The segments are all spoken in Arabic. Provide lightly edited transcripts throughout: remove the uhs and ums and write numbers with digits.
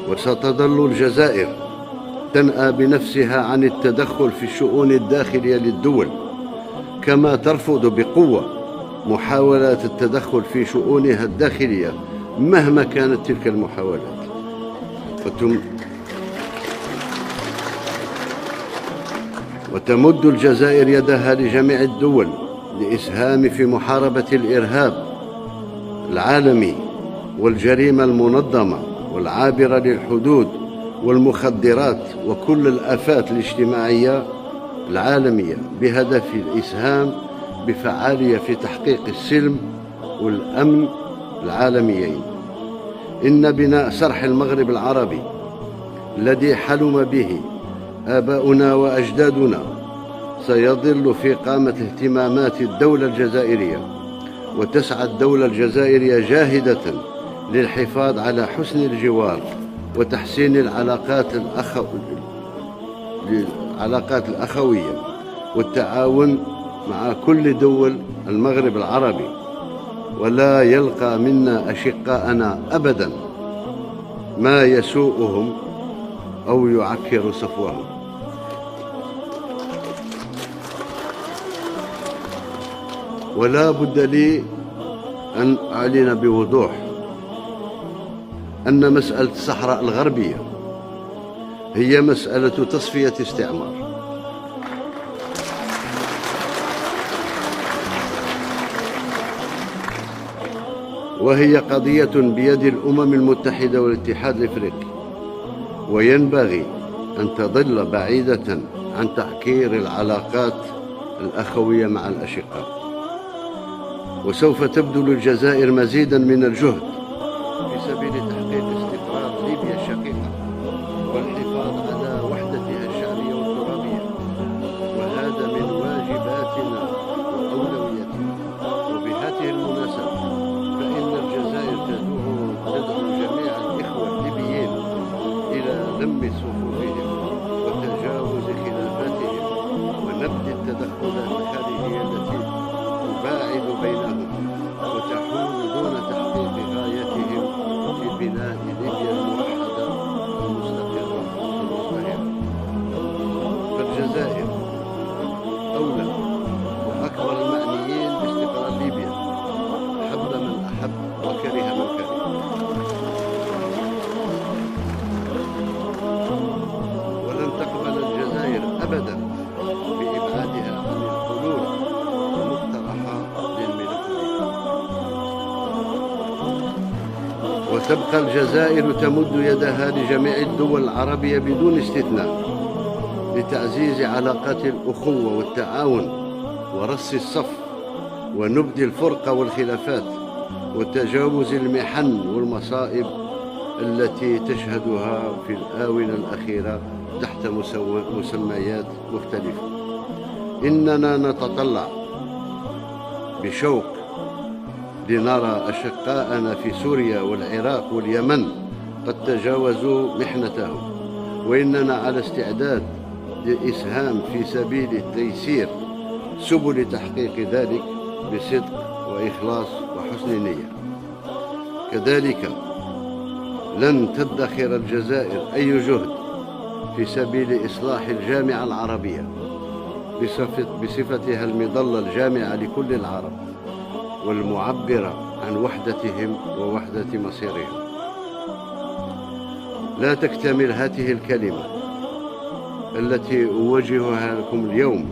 وستظل الجزائر تنأى بنفسها عن التدخل في الشؤون الداخلية للدول، كما ترفض بقوة محاولات التدخل في شؤونها الداخلية مهما كانت تلك المحاولات. وتمد الجزائر يدها لجميع الدول لإسهام في محاربة الإرهاب العالمي والجريمة المنظمة والعابرة للحدود والمخدرات وكل الآفات الاجتماعية العالمية، بهدف الإسهام بفعالية في تحقيق السلم والأمن العالميين. إن بناء صرح المغرب العربي الذي حلم به آباؤنا وأجدادنا سيظل في قامة اهتمامات الدولة الجزائرية، وتسعى الدولة الجزائرية جاهدة للحفاظ على حسن الجوار وتحسين العلاقات الأخوية والتعاون مع كل دول المغرب العربي، ولا يلقى منا أشقاءنا أبدا ما يسوءهم أو يعكر صفوهم. ولا بد لي أن أعلن بوضوح أن مسألة الصحراء الغربية هي مسألة تصفية استعمار، وهي قضية بيد الأمم المتحدة والاتحاد الإفريقي، وينبغي أن تظل بعيدة عن تعكير العلاقات الأخوية مع الأشقاء. وسوف تبذل الجزائر مزيدا من الجهد في سبيل تحقيق استقرار ليبيا الشقيقة والحفاظ على وحدتها الشعبية والترابية، وهذا من واجباتنا وأولوياتنا. وبهذه المناسبة فإن الجزائر تدعو جميع الإخوة الليبيين إلى لم صفوفهم وتجاوز خلافاتهم ونبذ التدخلات الخارجية التي تباعد بينهم وتحول دون تحقيق غايتهم في بناء ليبيا الموحدة المستقرة المزدهرة. فالجزائر أولى وأكبر المعنيين باستقرار ليبيا، حب من أحب وكره من كره. ولن تقبل الجزائر أبدا بإبعادها عن الحلول المقترحة للملف الليبي. وتبقى الجزائر تمد يدها لجميع الدول العربية بدون استثناء لتعزيز علاقات الأخوة والتعاون ورص الصف ونبذ الفرقة والخلافات وتجاوز المحن والمصائب التي تشهدها في الآونة الأخيرة تحت مسميات مختلفة. إننا نتطلع بشوق لنرى أشقاءنا في سوريا والعراق واليمن قد تجاوزوا محنتهم، وإننا على استعداد للإسهام في سبيل تيسير سبل تحقيق ذلك بصدق وإخلاص وحسن نية. كذلك لن تدخر الجزائر أي جهد في سبيل إصلاح الجامعة العربية بصفتها المظلة الجامعة لكل العرب والمعبرة عن وحدتهم ووحدة مصيرهم. لا تكتمل هذه الكلمة التي أوجهها لكم اليوم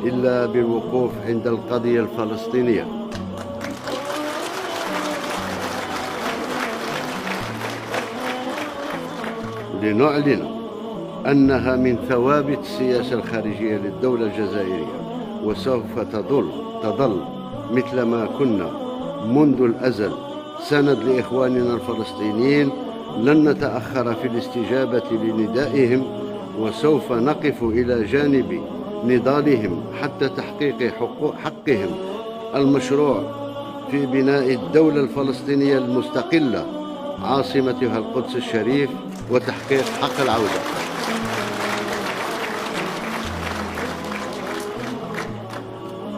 إلا بالوقوف عند القضية الفلسطينية، لنعلن أنها من ثوابت السياسة الخارجية للدولة الجزائرية، وسوف تظل مثل ما كنا منذ الأزل سند لإخواننا الفلسطينيين. لن نتأخر في الاستجابة لندائهم، وسوف نقف إلى جانب نضالهم حتى تحقيق حقهم المشروع في بناء الدولة الفلسطينية المستقلة عاصمتها القدس الشريف وتحقيق حق العودة.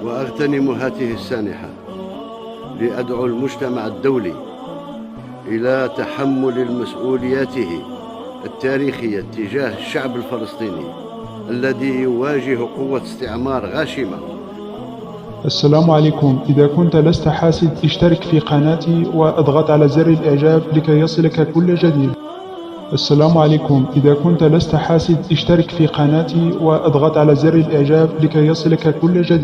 وأغتنم هذه السانحة لأدعو المجتمع الدولي إلى تحمل مسؤولياته التاريخية تجاه الشعب الفلسطيني الذي يواجه قوة استعمار غاشمة. السلام عليكم. إذا كنت لست حاسد اشترك في قناتي واضغط على زر الإعجاب لكي يصلك كل جديد. السلام عليكم. إذا كنت لست حاسد اشترك في قناتي واضغط على زر الإعجاب لكي يصلك كل جديد.